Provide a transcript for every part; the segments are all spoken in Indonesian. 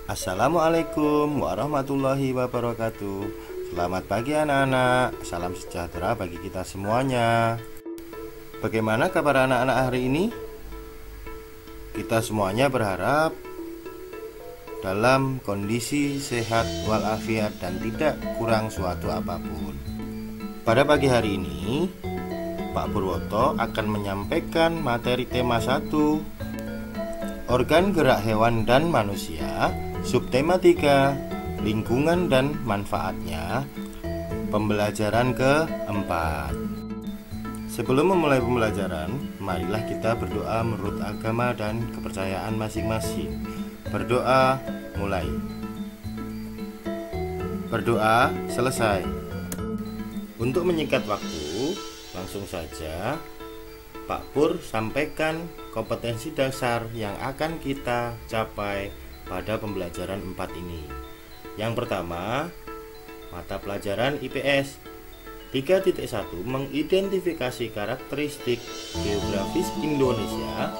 Assalamualaikum warahmatullahi wabarakatuh. Selamat pagi anak-anak. Salam sejahtera bagi kita semuanya. Bagaimana kabar anak-anak hari ini? Kita semuanya berharap dalam kondisi sehat walafiat dan tidak kurang suatu apapun. Pada pagi hari ini Pak Purwoto akan menyampaikan materi tema 1, organ gerak hewan dan manusia. Subtema 3, lingkungan dan manfaatnya. Pembelajaran keempat. Sebelum memulai pembelajaran, marilah kita berdoa menurut agama dan kepercayaan masing-masing. Berdoa mulai. Berdoa selesai. Untuk menyingkat waktu, langsung saja Pak Pur sampaikan kompetensi dasar yang akan kita capai pada pembelajaran 4 ini. Yang pertama, mata pelajaran IPS 3.1 mengidentifikasi karakteristik geografis Indonesia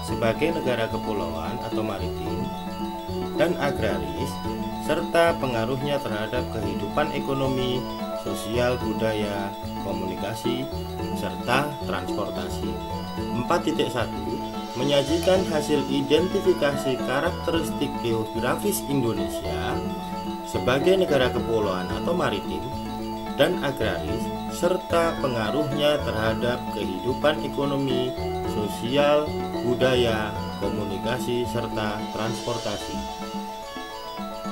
sebagai negara kepulauan atau maritim dan agraris serta pengaruhnya terhadap kehidupan ekonomi, sosial, budaya, komunikasi, serta transportasi. 4.1 menyajikan hasil identifikasi karakteristik geografis Indonesia sebagai negara kepulauan atau maritim dan agraris serta pengaruhnya terhadap kehidupan ekonomi, sosial, budaya, komunikasi, serta transportasi.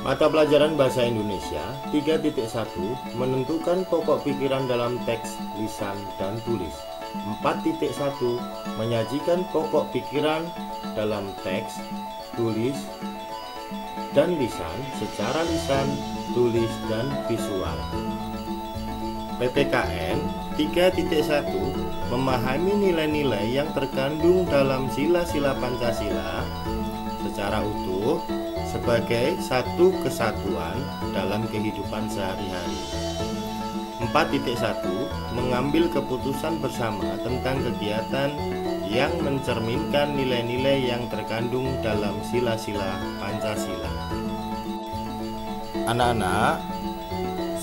Mata pelajaran Bahasa Indonesia 3.1 menentukan pokok pikiran dalam teks, lisan, dan tulis. 4.1 menyajikan pokok pikiran dalam teks, tulis, dan lisan secara lisan, tulis, dan visual. PPKN 3.1 memahami nilai-nilai yang terkandung dalam sila-sila Pancasila secara utuh sebagai satu kesatuan dalam kehidupan sehari-hari. 4.1 mengambil keputusan bersama tentang kegiatan yang mencerminkan nilai-nilai yang terkandung dalam sila-sila Pancasila. Anak-anak,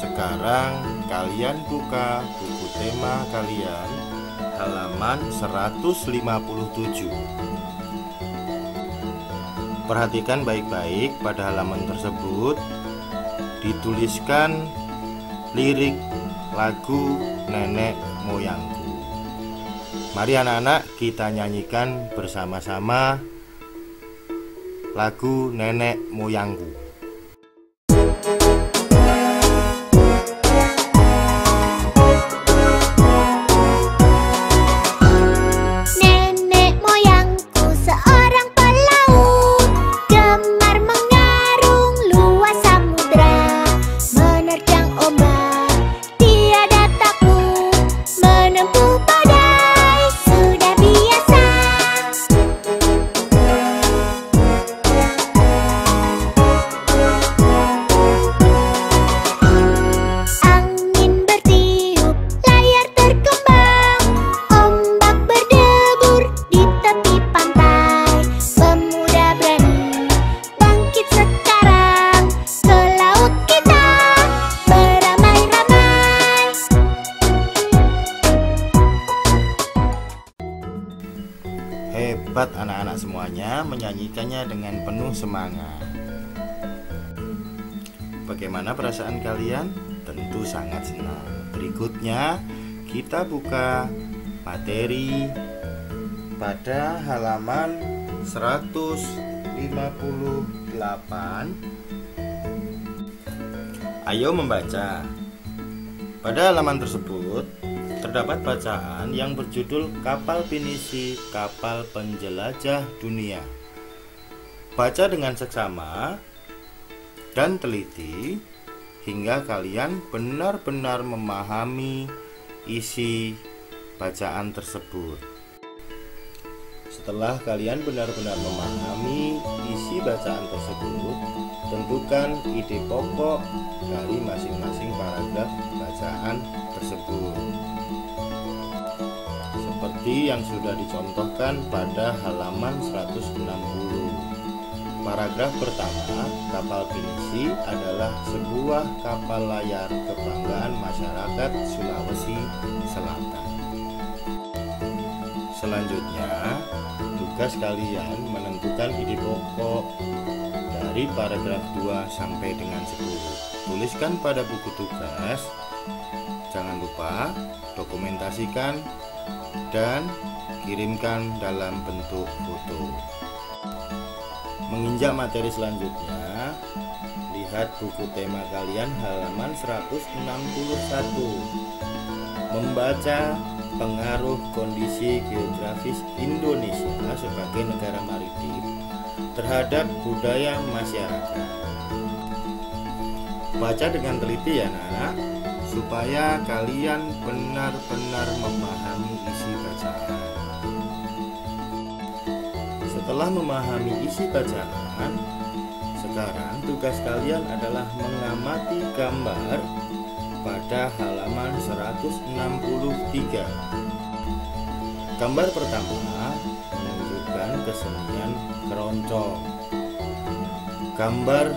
sekarang kalian buka buku tema kalian halaman 157. Perhatikan baik-baik pada halaman tersebut dituliskan lirik lagu Nenek Moyangku. Mari anak-anak kita nyanyikan bersama-sama lagu Nenek Moyangku. Hebat anak-anak semuanya menyanyikannya dengan penuh semangat. Bagaimana perasaan kalian? Tentu sangat senang. Berikutnya kita buka materi pada halaman 158. Ayo membaca. Pada halaman tersebut terdapat bacaan yang berjudul Kapal Pinisi, Kapal Penjelajah Dunia. Baca dengan seksama dan teliti hingga kalian benar-benar memahami isi bacaan tersebut. Setelah kalian benar-benar memahami isi bacaan tersebut, tentukan ide pokok dari masing-masing paragraf bacaan tersebut, seperti yang sudah dicontohkan pada halaman 160. Paragraf pertama, kapal pinisi adalah sebuah kapal layar kebanggaan masyarakat Sulawesi Selatan. Selanjutnya, tugas kalian menentukan ide pokok dari paragraf 2 sampai dengan 10. Tuliskan pada buku tugas. Jangan lupa dokumentasikan dan kirimkan dalam bentuk foto. Menginjak materi selanjutnya, lihat buku tema kalian halaman 161. Membaca pengaruh kondisi geografis Indonesia sebagai negara maritim terhadap budaya masyarakat. Baca dengan teliti ya anak-anak, supaya kalian benar-benar memahami isi bacaan. Setelah memahami isi bacaan, sekarang tugas kalian adalah mengamati gambar pada halaman 163. Gambar pertama menunjukkan kesenian keroncong. Gambar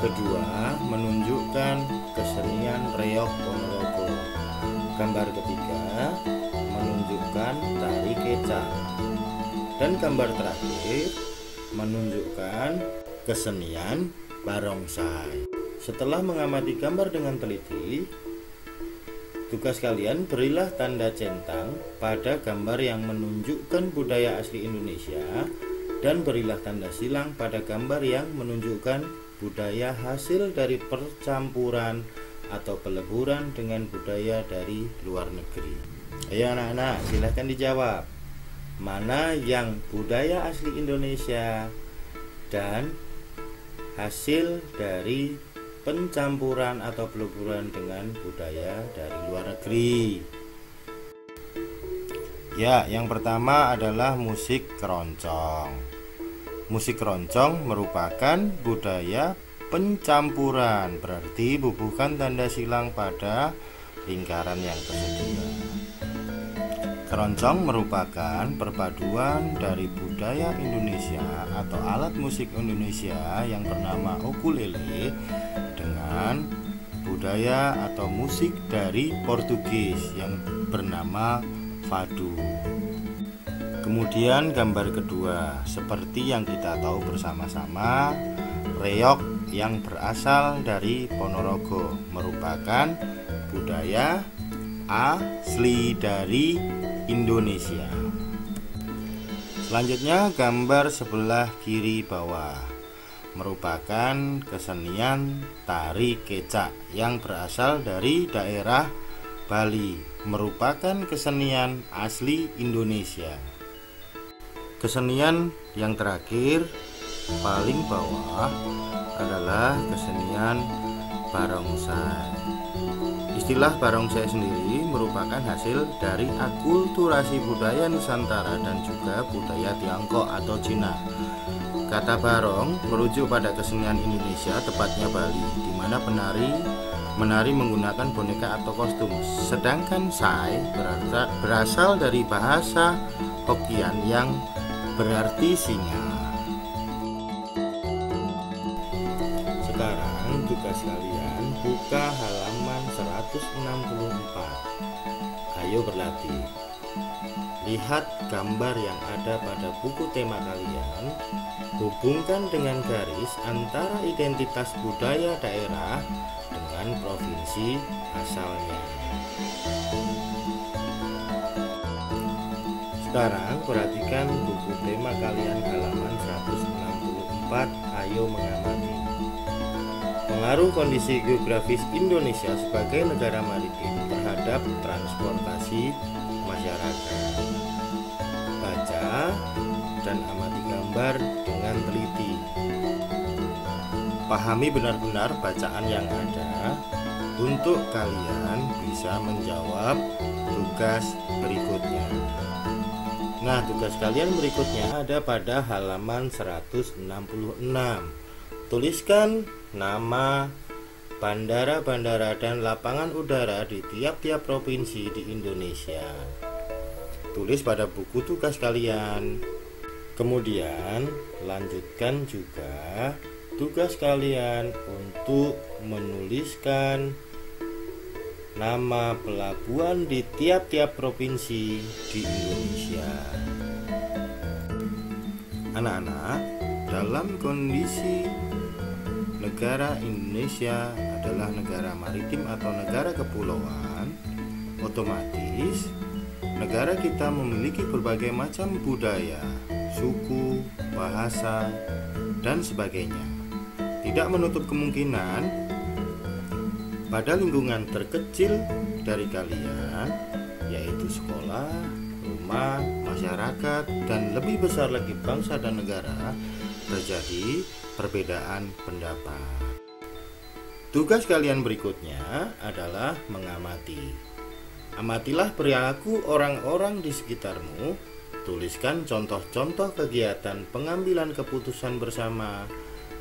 kedua menunjukkan kesenian reog Ponorogo. Gambar ketiga menunjukkan tari kecak. Dan gambar terakhir menunjukkan kesenian barongsai. Setelah mengamati gambar dengan teliti, tugas kalian berilah tanda centang pada gambar yang menunjukkan budaya asli Indonesia dan berilah tanda silang pada gambar yang menunjukkan budaya hasil dari percampuran atau peleburan dengan budaya dari luar negeri. Ayo anak-anak, silahkan dijawab. Mana yang budaya asli Indonesia dan hasil dari pencampuran atau peleburan dengan budaya dari luar negeri? Ya, yang pertama adalah musik keroncong. Musik keroncong merupakan budaya pencampuran, berarti bubuhkan tanda silang pada lingkaran yang tersedia. Keroncong merupakan perpaduan dari budaya Indonesia atau alat musik Indonesia yang bernama ukulele dengan budaya atau musik dari Portugis yang bernama fado. Kemudian gambar kedua, seperti yang kita tahu bersama-sama, reog yang berasal dari Ponorogo merupakan budaya asli dari Indonesia. Selanjutnya gambar sebelah kiri bawah merupakan kesenian tari kecak yang berasal dari daerah Bali, merupakan kesenian asli Indonesia. Kesenian yang terakhir paling bawah adalah kesenian barongsai. Istilah barongsai sendiri merupakan hasil dari akulturasi budaya Nusantara dan juga budaya Tiongkok atau Cina. Kata barong merujuk pada kesenian Indonesia, tepatnya Bali, di mana menari menggunakan boneka atau kostum. Sedangkan sai berasal dari bahasa Hokkien yang berarti singa. Sekarang tugas kalian buka halaman 164. Ayo berlatih. Lihat gambar yang ada pada buku tema kalian. Hubungkan dengan garis antara identitas budaya daerah dengan provinsi asalnya. Sekarang perhatikan buku tema kalian halaman 164. Ayo mengamati. Pengaruh kondisi geografis Indonesia sebagai negara maritim terhadap transportasi masyarakat. Baca dan amati gambar dengan teliti. Pahami benar-benar bacaan yang ada untuk kalian bisa menjawab tugas berikutnya. Nah, tugas kalian berikutnya ada pada halaman 166. Tuliskan nama bandara-bandara dan lapangan udara di tiap-tiap provinsi di Indonesia. Tulis pada buku tugas kalian. Kemudian lanjutkan juga tugas kalian untuk menuliskan nama pelabuhan di tiap-tiap provinsi di Indonesia. Anak-anak, dalam kondisi negara Indonesia adalah negara maritim atau negara kepulauan, otomatis negara kita memiliki berbagai macam budaya, suku, bahasa, dan sebagainya. Tidak menutup kemungkinan pada lingkungan terkecil dari kalian, yaitu sekolah, rumah, masyarakat, dan lebih besar lagi bangsa dan negara, terjadi perbedaan pendapat. Tugas kalian berikutnya adalah mengamati. Amatilah perilaku orang-orang di sekitarmu. Tuliskan contoh-contoh kegiatan pengambilan keputusan bersama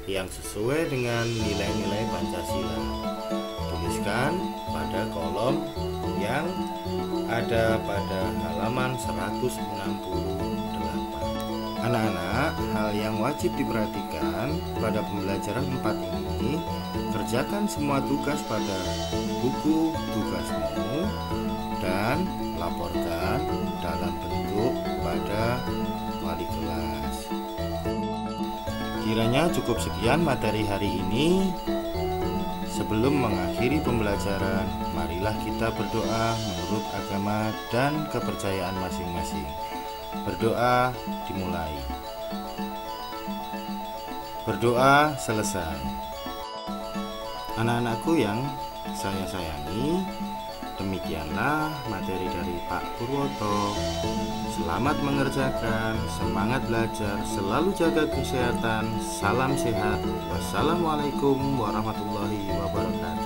yang sesuai dengan nilai-nilai Pancasila. Tuliskan pada kolom yang ada pada halaman 168. Anak-anak, hal yang wajib diperhatikan pada pembelajaran 4 ini, kerjakan semua tugas pada buku tugasmu dan laporkan dalam bentuk pada wali kelas. Kiranya cukup sekian materi hari ini. Sebelum mengakhiri pembelajaran, marilah kita berdoa menurut agama dan kepercayaan masing-masing. Berdoa dimulai. Berdoa selesai. Anak-anakku yang saya sayangi, demikianlah materi dari Pak Purwoto. Selamat mengerjakan, semangat belajar, selalu jaga kesehatan, salam sehat. Wassalamualaikum warahmatullahi wabarakatuh.